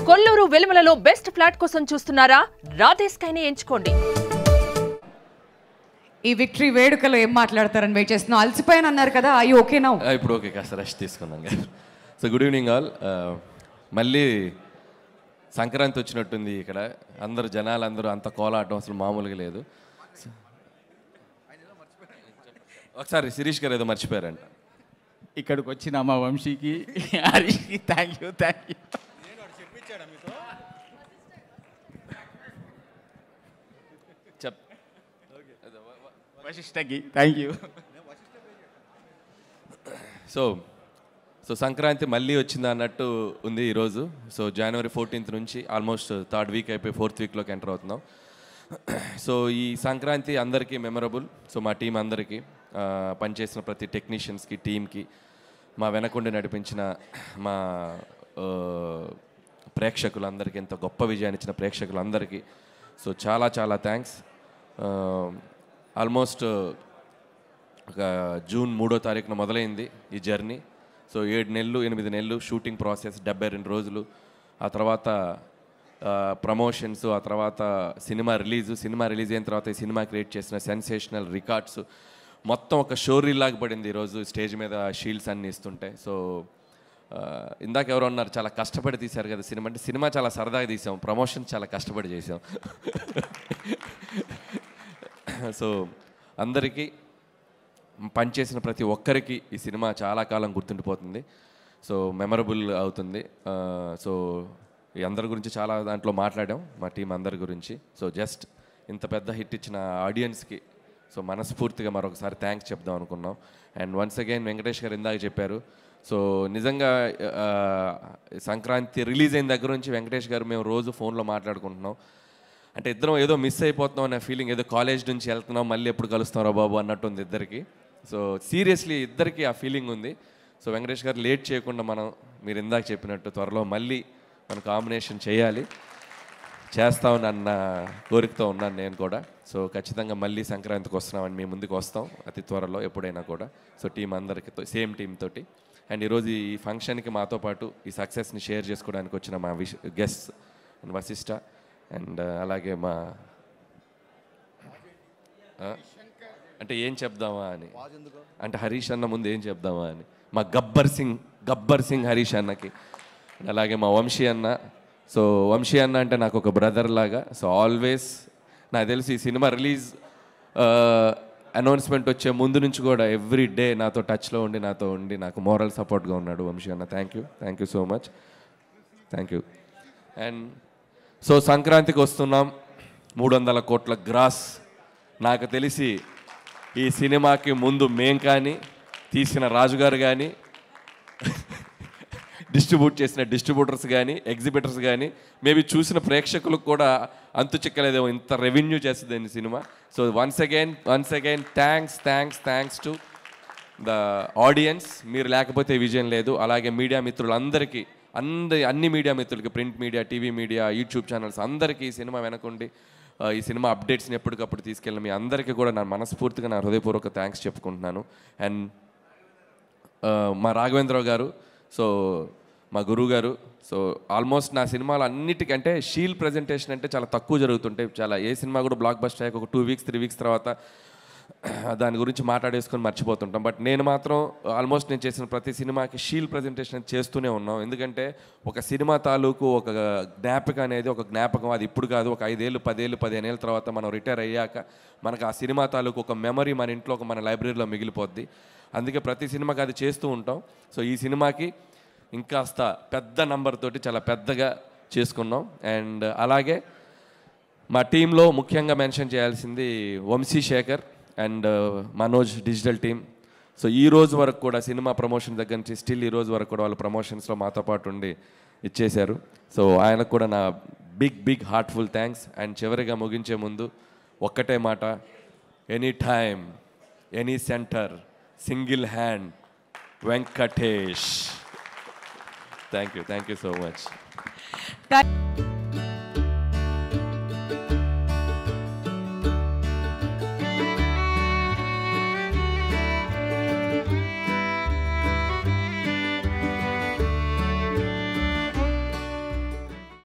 Kolluru వెలుమలలో best flat కోసం చూస్తున్నారా? రాధేశ్ కైనే ఎంచుకోండి. ఈ విక్టరీ వేడుకలో ఏం మాట్లాడతారని వెయిట్ చేస్తున్నాం. అలసిపోయాను అన్నారు కదా, అయ్యి ఓకేనా? ఇప్పుడు ఓకే, కాస్త రెస్ట్ తీసుకున్నాం కదా. So good evening all. మళ్ళీ సంక్రాంతి వచ్చినట్టుంది ఇక్కడ. అందరూ జనాలందరూ అంత కోలాటం అసలు మామూలుగా లేదు. ఒకసారి శిరీష్ గారు ఏదో మర్చిపోయారంట. ఇక్కడికి వచ్చిన మా వంశీకి హరీష్కి థ్యాంక్ యూ. వశిష్ఠకి థ్యాంక్ యూ. సో సంక్రాంతి మళ్ళీ వచ్చిందా అన్నట్టు ఉంది ఈరోజు. సో జనవరి 14th నుంచి ఆల్మోస్ట్ 3rd వీక్ అయిపోయి 4th వీక్లోకి ఎంటర్ అవుతున్నాం. సో ఈ సంక్రాంతి అందరికీ మెమరబుల్. సో మా టీం అందరికీ, పనిచేసిన ప్రతి టెక్నీషియన్స్కి, టీమ్కి, మా వెనకుండి నడిపించిన మా ప్రేక్షకులందరికీ, ఎంత గొప్ప విజయాన్ని ఇచ్చిన ప్రేక్షకులందరికీ సో చాలా చాలా థ్యాంక్స్. ఆల్మోస్ట్ ఒక జూన్ 3వ తారీఖున మొదలైంది ఈ జర్నీ. సో 7 నెలలు 8 నెలలు షూటింగ్ ప్రాసెస్, 72 రోజులు, ఆ తర్వాత ప్రమోషన్స్, ఆ తర్వాత సినిమా రిలీజ్ అయిన తర్వాత ఈ సినిమా క్రియేట్ చేసిన సెన్సేషనల్ రికార్డ్స్ మొత్తం ఒక షోరీల్ లాగా పడింది ఈరోజు స్టేజ్ మీద షీల్డ్స్ అన్నీ ఇస్తుంటే. సో ఇందాక ఎవరు అన్నారు చాలా కష్టపడి తీశారు కదా సినిమా అంటే, సినిమా చాలా సరదాగా తీసాం, ప్రమోషన్ చాలా కష్టపడి చేసాం. సో అందరికీ, పనిచేసిన ప్రతి ఒక్కరికి ఈ సినిమా చాలా కాలం గుర్తుండిపోతుంది. సో మెమరబుల్ అవుతుంది. సో ఈ అందరి గురించి చాలా దాంట్లో మాట్లాడాం, మా టీం అందరి గురించి. సో జస్ట్ ఇంత పెద్ద హిట్ ఇచ్చిన ఆడియన్స్కి సో మనస్ఫూర్తిగా మరొకసారి థ్యాంక్స్ చెప్దాం అనుకున్నాం. అండ్ వన్స్ అగైన్ వెంకటేష్ గారు ఇందాక చెప్పారు. సో నిజంగా సంక్రాంతి రిలీజ్ అయిన దగ్గర నుంచి వెంకటేష్ గారు మేము రోజు ఫోన్లో మాట్లాడుకుంటున్నాం. అంటే ఇద్దరం ఏదో మిస్ అయిపోతున్నాం అనే ఫీలింగ్, ఏదో కాలేజ్ నుంచి వెళ్తున్నాం మళ్ళీ ఎప్పుడు కలుస్తాం బాబు అన్నట్టు ఉంది ఇద్దరికి. సో సీరియస్లీ ఇద్దరికి ఆ ఫీలింగ్ ఉంది. సో వెంకటేష్ గారు లేట్ చేయకుండా మీరు ఇందాక చెప్పినట్టు త్వరలో మళ్ళీ మన కాంబినేషన్ చేస్తామని అన్న కోరికతో ఉన్నాను నేను కూడా. సో ఖచ్చితంగా మళ్ళీ సంక్రాంతికి వస్తున్నామని మీ ముందుకు వస్తాం అతి త్వరలో ఎప్పుడైనా కూడా. సో టీం అందరికీ సేమ్ టీమ్ తోటి. అండ్ ఈరోజు ఈ ఫంక్షన్కి మాతో పాటు ఈ సక్సెస్ని షేర్ చేసుకోవడానికి వచ్చిన మా గెస్ట్ వశిష్ఠ, అండ్ అలాగే మా అంటే ఏం చెప్దామా అని, అంటే హరీష్ అన్న ముందు ఏం చెప్దామా అని, మా గబ్బర్ సింగ్ హరీష్ అన్నకి, అలాగే మా వంశీ అన్న. సో వంశీ అన్న అంటే నాకు ఒక బ్రదర్ లాగా. సో ఆల్వేస్ నాకు తెలిసి ఈ సినిమా రిలీజ్ అనౌన్స్మెంట్ వచ్చే ముందు నుంచి కూడా ఎవ్రీ డే నాతో టచ్లో ఉండి నాకు మోరల్ సపోర్ట్గా ఉన్నాడు వంశీ అన్న. Thank you so much. Thank you. And so సంక్రాంతికి వస్తున్నాం, 300 కోట్ల గ్రాస్. నాకు తెలిసి ఈ సినిమాకి ముందు మేం కానీ, తీసిన రాజుగారు కానీ, డిస్ట్రిబ్యూట్ చేసిన డిస్ట్రిబ్యూటర్స్ కానీ, ఎగ్జిబిటర్స్ కానీ, మేబీ చూసిన ప్రేక్షకులకు కూడా అంతు చిక్కలేదేమో ఇంత రెవెన్యూ చేస్తుంది cinema. So once again thanks to the audience. మీరు లేకపోతే విజయం లేదు. అలాగే మీడియా మిత్రులందరికీ, అన్ని మీడియా మిత్రులకి, print media, TV media, YouTube channels అందరికీ ఈ సినిమా వెనకుండి ఈ సినిమా అప్డేట్స్ని ఎప్పటికప్పుడు తీసుకెళ్ళిన మీ అందరికీ కూడా నా మనస్ఫూర్తిగా నా హృదయపూర్వక థ్యాంక్స్ చెప్పుకుంటున్నాను. అండ్ మా రాఘవేంద్రరావు గారు, సో మా గురువు గారు. సో ఆల్మోస్ట్ నా సినిమాలు అన్నిటికంటే షీల్ ప్రజెంటేషన్ అంటే చాలా తక్కువ జరుగుతుంటాయి. ఏ సినిమా కూడా బ్లాక్ బస్టర్ అయ్యాక ఒక 2 వీక్స్ 3 వీక్స్ తర్వాత దాని గురించి మాట్లాడేసుకొని మర్చిపోతుంటాం. బట్ నేను మాత్రం ఆల్మోస్ట్ నేను చేసిన ప్రతి సినిమాకి షీల్ ప్రజెంటేషన్ చేస్తూనే ఉన్నాం. ఎందుకంటే ఒక సినిమా తాలూకు ఒక జ్ఞాపకం అనేది ఒక జ్ఞాపకం, అది ఇప్పుడు కాదు, ఒక 5 ఏళ్ళు 10 ఏళ్ళు 15 ఏళ్ళ తర్వాత మనం రిటైర్ అయ్యాక మనకు ఆ సినిమా తాలూకు ఒక మెమరీ మన ఇంట్లో మన లైబ్రరీలో మిగిలిపోద్ది. అందుకే ప్రతి సినిమాకి అది చేస్తూ ఉంటాం. సో ఈ సినిమాకి ఇంకాస్త పెద్ద నంబర్ తోటి చాలా పెద్దగా చేసుకున్నాం. అండ్ అలాగే మా టీంలో ముఖ్యంగా మెన్షన్ చేయాల్సింది Vamsi Sekhar and Manoj digital team. So ఈ రోజు వరకు కూడా సినిమా ప్రమోషన్ దగ్గర నుంచి స్టిల్ ఈ రోజు వరకు కూడా వాళ్ళు ప్రమోషన్స్లో మాతో పాటు ఉండి ఇచ్చేశారు. సో ఆయనకు కూడా నా బిగ్ హార్ట్ఫుల్ థ్యాంక్స్. అండ్ చివరిగా ముగించే ముందు ఒక్కటే మాట, any time any centre single hand Venkatesh. Thank you so much.